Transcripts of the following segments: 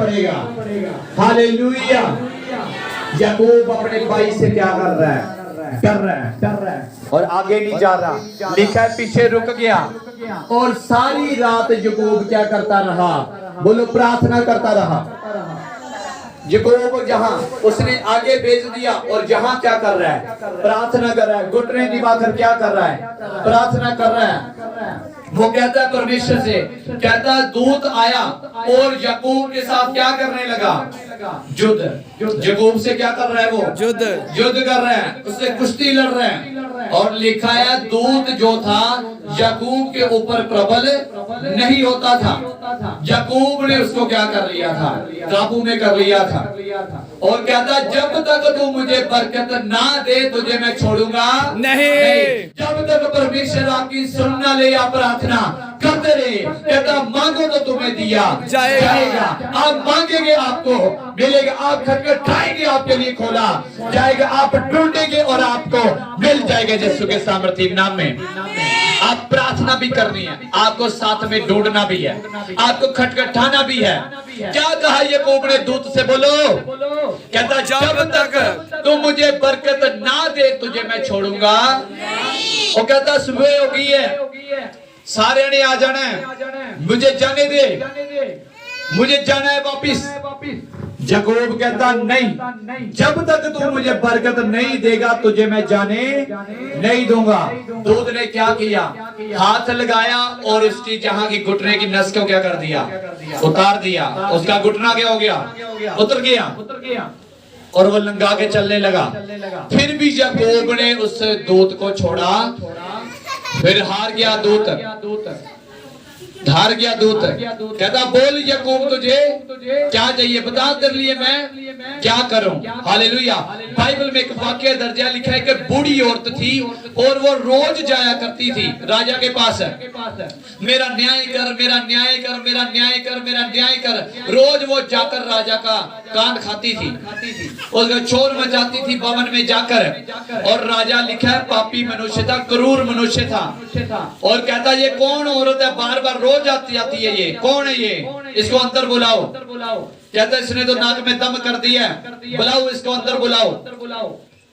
पड़ेगा। हालेलुया। याकूब अपने भाई से क्या कर रहा है? डर रहा है और आगे नहीं जा रहा। लिखा है पीछे रुक गया और सारी रात याकूब क्या करता रहा? बोलो प्रार्थना करता रहा। याकूब जहां उसने आगे भेज दिया और जहां क्या कर रहा है? प्रार्थना कर रहा है। घुटने दिखाकर क्या कर रहा है? प्रार्थना कर रहा है। वो कहता है परमेश्वर से, कहता है दूत आया और याकूब के साथ क्या करने लगा? युद्ध। याकूब से क्या कर रहा है? वो युद्ध कर रहे हैं, उससे कुश्ती लड़ रहे हैं। और लिखा है दूत जो था याकूब के ऊपर प्रबल नहीं होता था। याकूब ने उसको क्या कर लिया था? काबू में कर लिया था। और कहता जब तक तू मुझे बरकत ना दे तुझे मैं छोड़ूंगा नहीं। जब तक परमेश्वर आपकी सुनना ले या प्रार्थना करते रहे। कहता मांगो तो तुम्हें दिया जाएगा। आप मांगेंगे आपको मिलेगा। आप खटखटाएंगे आपके लिए खोला जाएगा। आप ढूंढेंगे और आपको मिल जाएगा यीशु के सामर्थ्य नाम में। आप प्रार्थना भी करनी है, आपको साथ में ढूंढना भी है, आपको खटखटाना भी है। क्या कहा याकूब ने दूत से? बोलो। कहता जब तक तू मुझे बरकत ना दे तुझे मैं छोड़ूंगा। वो कहता सुबह हो गई है, सारे ने आ जाना है, मुझे जाने दे, मुझे जाना है वापिस। याकूब कहता नहीं, जब तक तू मुझे बरकत नहीं देगा तुझे मैं जाने नहीं दूंगा। दूत ने क्या किया? हाथ लगाया और उसकी जहां की घुटने की नस को क्या कर दिया? उतार दिया। उसका घुटना क्या हो गया? उतर गया और वो लंगा के चलने लगा। फिर भी याकूब ने उस दूत को छोड़ा। फिर हार गया दूत, धार गया दूत। कहता बोल याकूब तुझे क्या चाहिए? बता तेरे लिए मैं क्या करूं। हालेलुया। बाइबल में एक वाक्य दर्ज लिखा है कि बूढ़ी औरत थी और वो रोज जाया करती थी राजा के पास। मेरा न्याय कर, मेरा न्याय कर, मेरा न्याय कर, मेरा न्याय कर। रोज वो जाकर राजा का कान खाती थी, उसका शोर मचाती थी भवन में जाकर। और राजा लिखा है पापी मनुष्य था, क्रूर मनुष्य था। और कहता ये कौन औरत है बार बार रोज आती है? ये कौन है? ये इसको अंदर बुलाओ। कहता इसने तो नाक में दम कर दिया, बुलाओ इसको अंदर बुलाओ।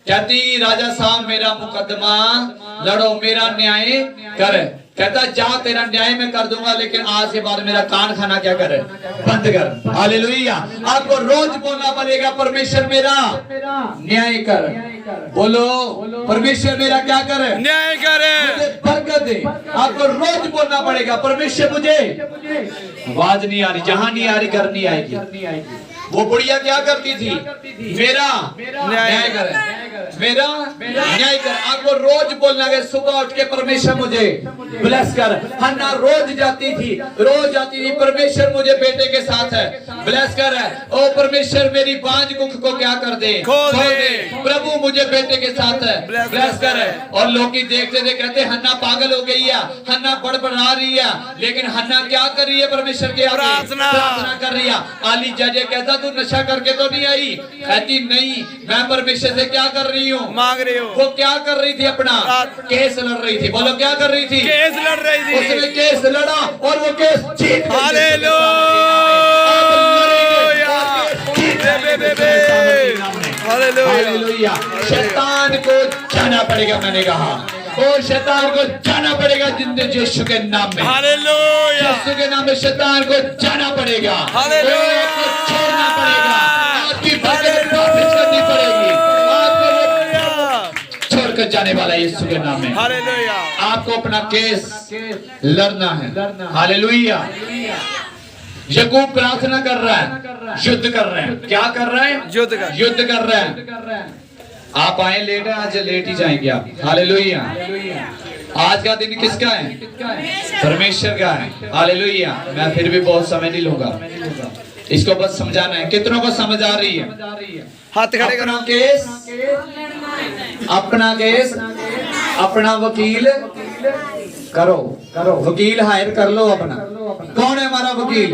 कहती राजा साहब मेरा मुकदमा लड़ो, मेरा न्याय कर। कहता जा तेरा न्याय में कर दूंगा लेकिन आज के बाद मेरा कान खाना क्या करे? बंद कर। हालेलुया। आपको रोज बोलना पड़ेगा परमेश्वर मेरा न्याय कर। बोलो परमेश्वर मेरा क्या करे? न्याय करे, मुझे बरकत दे। आपको रोज बोलना पड़ेगा परमेश्वर मुझे। आवाज नहीं आ रही, जहां नहीं आ रही घर नहीं आएगी। वो बुढ़िया क्या करती थी? मेरा न्याय कर, मेरा न्याय कर। आपको रोज बोलना है सुबह उठ के परमेश्वर मुझे ब्लेस कर। हन्ना रोज जाती थी, रोज जाती थी परमेश्वर मुझे बेटे के साथ है ब्लेस कर। ओ परमेश्वर मेरी बांझ कुख को क्या कर दे? खोल दे। प्रभु मुझे बेटे के साथ है ब्लेस कर। और लोग देखते थे कहते हन्ना पागल हो गई है, हन्ना बड़बड़ा रही है। लेकिन हन्ना क्या कर रही है? परमेश्वर के आगे प्रार्थना कर रही है। आली जज कहता तू नशा करके तो नहीं आई? कहती नहीं, मैं परमेश्वर से क्या कर रही हूँ? मांग रही हूँ। वो क्या कर रही थी? अपना केस लड़ रही थी। बोलो क्या कर रही थी? केस लड़ रही थी। उसने केस लड़ा और वो केस जीत गई। हालेलुया। हालेलुया। शैतान को जाना पड़ेगा, मैंने कहा ओ शैतान को जाना पड़ेगा जिंदगी यीशु के नाम में। हालेलुया। यीशु के नाम में शैतान को जाना पड़ेगा। हालेलुया। आपको छोड़ना पड़ेगा, आपकी बरकत वापस करनी पड़ेगी। आपको छोड़कर जाने वाला यीशु के नाम में। हालेलुया। आपको अपना केस लड़ना है। हालेलुया। याकूब प्रार्थना कर रहा है, युद्ध कर रहे हैं। क्या कर रहे हैं? युद्ध कर रहे हैं। आप आए लेट है, आज लेट ही जाएंगे आप। हालेलुया। आज का दिन किसका है? परमेश्वर का है। हालेलुया। मैं फिर भी बहुत समय नहीं लूंगा, इसको बस समझाना है। कितनों को समझ आ रही है? हाथ खड़े करो। अपना केस, अपना केस, अपना वकील करो। वकील हायर कर लो अपना। कौन है हमारा वकील?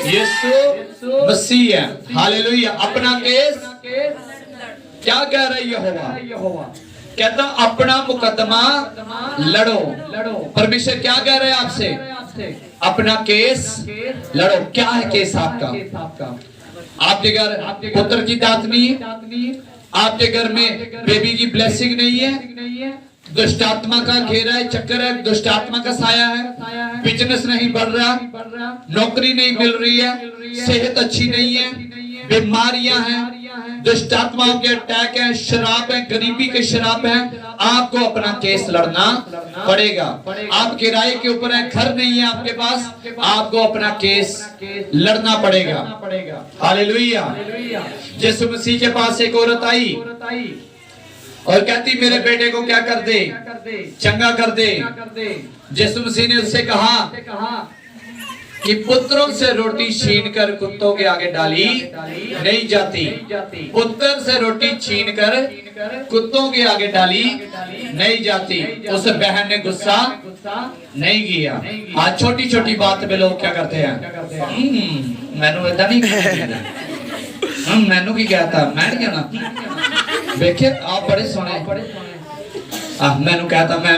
यीशु मसीह है। हालेलुया। अपना केस क्या कह रही यहोवा? कहता अपना मुकदमा लड़ो। परमेश्वर क्या कह रहे हैं आपसे? अपना केस लड़ो। क्या है केस आपका? आपके घर पुत्र की दात नहीं है, आपके घर में बेबी की ब्लेसिंग नहीं है, दुष्ट आत्मा का घेरा है, चक्कर है, दुष्ट आत्मा का साया है, बिजनेस नहीं बढ़ रहा, नौकरी नहीं मिल रही है, सेहत अच्छी नहीं है, बीमारियां हैं, दुष्ट आत्माओं के अटैक है, शराब है, गरीबी के शराब है, आपको अपना केस लड़ना पड़ेगा। आप किराए के ऊपर है, घर नहीं है आपके पास, आपको अपना केस लड़ना पड़ेगा। हालेलुया। यीशु मसीह के पास एक औरत आई और कहती मेरे बेटे को क्या कर दे, चंगा कर दे। यीशु मसीह ने उससे कहा कि पुत्रों से रोटी छीन कर कुत्तों के आगे डाली नहीं जाती। पुत्र से रोटी छीन कर कुत्तों के आगे डाली नहीं जाती। उस बहन ने गुस्सा नहीं किया। आज छोटी छोटी बात पे लोग क्या करते हैं, मैनू ऐसा नहीं कहना, मैनू की कहता मैं नहीं कहना। देखिए आप बड़े सोने मैनू कहता मैं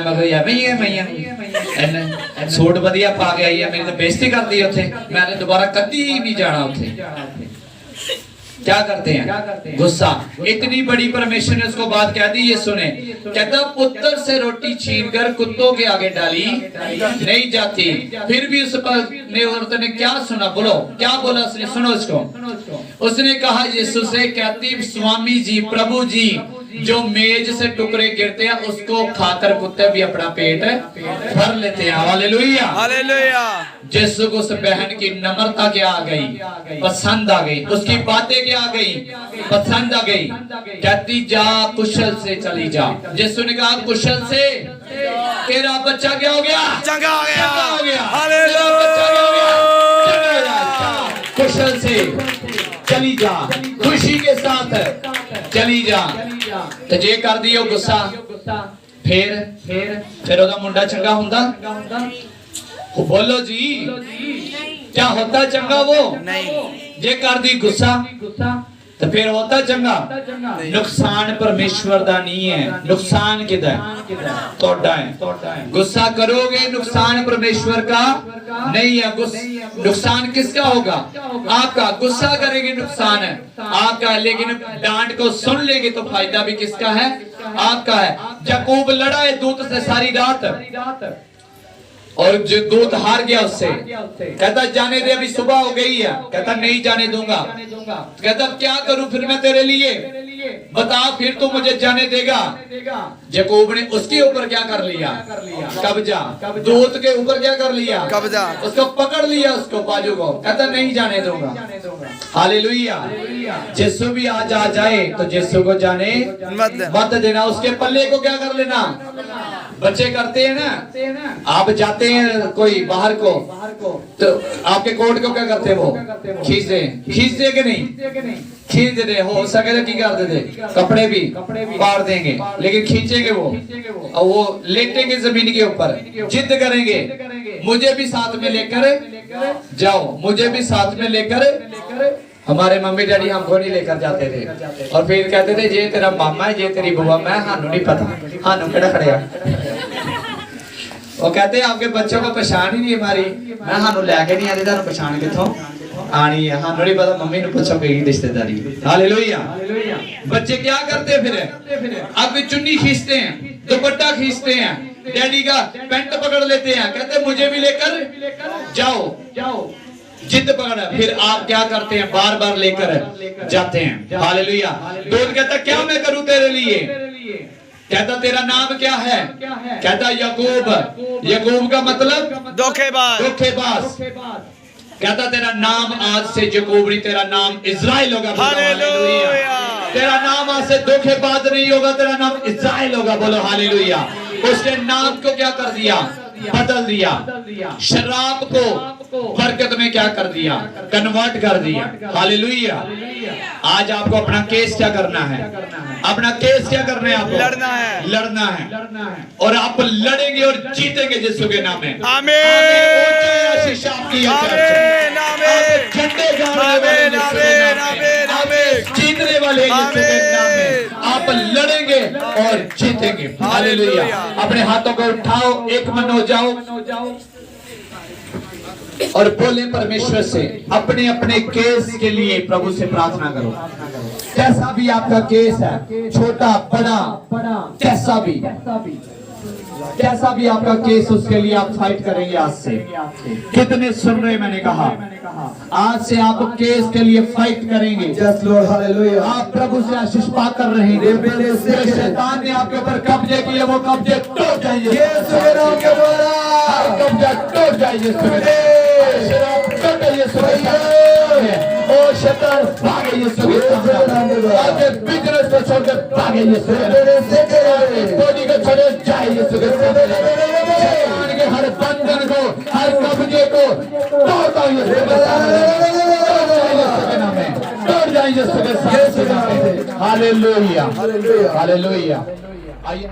सूट वधिया पा के आई है, मेरी तो बेइज्जती कर दी उथे, मैंने दोबारा कभी नहीं जाना उथे। क्या करते हैं? गुस्सा। इतनी बड़ी परमेश्वर ने उसको बात कह दी, ये सुने। कहता पुत्र से रोटी छीन कर कुत्तों के आगे डाली नहीं जाती। फिर भी उस पर औरत ने क्या सुना, बोलो क्या बोला उसने, सुनो इसको। उसने कहा यीशु से, कहती स्वामी जी, प्रभु जी, जो मेज से टुकड़े गिरते हैं उसको खाकर कुत्ते भी अपना पेट भर लेते हैं। Hallelujah, hallelujah. यीशु को उस बहन की नम्रता क्या आ गई, पसंद आ गई, उसकी बातें क्या आ गई, पसंद आ गई। कहती जा कुशल से चली जा। यीशु ने कहा कुशल से तेरा बच्चा क्या हो गया, चंगा हो गया, हो गया। हालेलुया। कुशल से चली जा, खुशी के साथ चली जा। तो जे कर दियो गुस्सा, फिर ओदा मुंडा चंगा हुंदा। बोलो जी, क्या होता चंगा वो नहीं। जे कर दी गुस्सा तो फिर होता चंगा। नुकसान परमेश्वर दा नहीं है, नुकसान किदा है, तोड़ा है। गुस्सा करोगे नुकसान परमेश्वर का नहीं है। नुकसान किसका होगा? आपका। गुस्सा करेंगे नुकसान है आपका, लेकिन डांट को सुन लेंगे तो फायदा भी किसका है? आपका है। याकूब लड़ा है दूत से सारी रात और जो दूत हार गया उससे, कहता जाने दे, अभी सुबह हो गई है। कहता नहीं जाने दूंगा। कहता क्या करूं फिर मैं तेरे लिए, बता फिर तू मुझे जाने देगा? याकूब ने उसके ऊपर क्या कर लिया? कब्जा। दूत के ऊपर क्या कर लिया? कब्जा। उसको पकड़ लिया, उसको बाजू को। कहता नहीं जाने दूंगा। हालेलुया। यीशु भी आज आ जाए तो यीशु को जाने मत देना। उसके पल्ले को क्या कर लेना? बच्चे करते हैं ना, आप जाते हैं कोई बाहर को तो आपके कोट को क्या करते हैं? वो खींचते कि नहीं? खींच देते। हो सके तो क्या कर देते? कपड़े भी फाड़ देंगे, लेकिन खींचेंगे वो, और वो लेटेंगे जमीन के ऊपर, जिद करेंगे मुझे भी साथ में लेकर जाओ, मुझे भी साथ में लेकर। हमारे मम्मी डैडी हमको नहीं लेकर जाते थे और फिर कहते थे ये तेरा मामा है, ये तेरी बुआ, मैं हानू नहीं पता, हानू केड़ा खड़िया। वो कहते आपके बच्चों को पहचान ही नहीं हमारी, मैं हानू लेके नहीं आती, थानू पहचान किथों आनी है, हानू नहीं पता, मम्मी ने पूछो कई रिश्तेदारी। हालेलुया। बच्चे क्या करते फिर? आपकी चुन्नी खींचते हैं, दुपट्टा खींचते हैं, डैडी का पैंट पकड़ लेते हैं, कहते मुझे भी लेकर जाओ। जिद पकड़ा। फिर आप क्या करते हैं? बार बार लेकर जाते हैं। हालेलुया। दूत कहता क्या मैं करूं तेरे लिए? कहता तेरा नाम क्या है? कहता याकूब। याकूब का मतलब धोखेबाज। कहता तेरा नाम आज से याकूब नहीं, तेरा नाम इज़राइल होगा। हालेलुया। तेरा नाम आज से धोखेबाज नहीं होगा, तेरा नाम इज़राइल होगा। बोलो हालेलुया। उसने नाम को क्या कर दिया? बदल दिया। शराब को बरकत में क्या कर दिया? कन्वर्ट कर दिया। हालेलुया। आज आपको अपना केस क्या करना है? अपना केस क्या करना है? आपको लड़ना है और आप लड़ेंगे और जीतेंगे यीशु के नाम में। आमीन। शीशा आपकी जीतने वाले यीशु के नाम में आप लड़ेंगे और जीतेंगे। हालेलुया। अपने हाथों को उठाओ, एक मन हो जाओ। और बोले परमेश्वर से अपने अपने केस के लिए प्रभु से प्रार्थना करो। कैसा भी आपका केस है, छोटा बड़ा कैसा भी आपका केस, उसके लिए आप फाइट करेंगे आज से। कितने सुन रहे, मैंने कहा आज से आप केस के लिए फाइट करेंगे। Yes, Lord, hallelujah. आप प्रभु से आशीष पाकर रहेंगे। जो शैतान ने आपके ऊपर कब्जे किए वो कब्जे टूट जाएंगे। यीशु के नाम के द्वारा कब्जा टूट जाएंगे। टूट जाइए। ओ शैतान भागे यीशु के नाम के द्वारा। आपके बिजनेस को छोड़कर भागे यीशु के नाम के द्वारा। बॉडी को छोड़ जाए यीशु के नाम के द्वारा। शैतान के हर बंधन को, हर कब्जे को तोड़ता हूं यीशु के नाम में। तोड़ जाए यीशु के नाम में। Hallelujah, hallelujah. आइए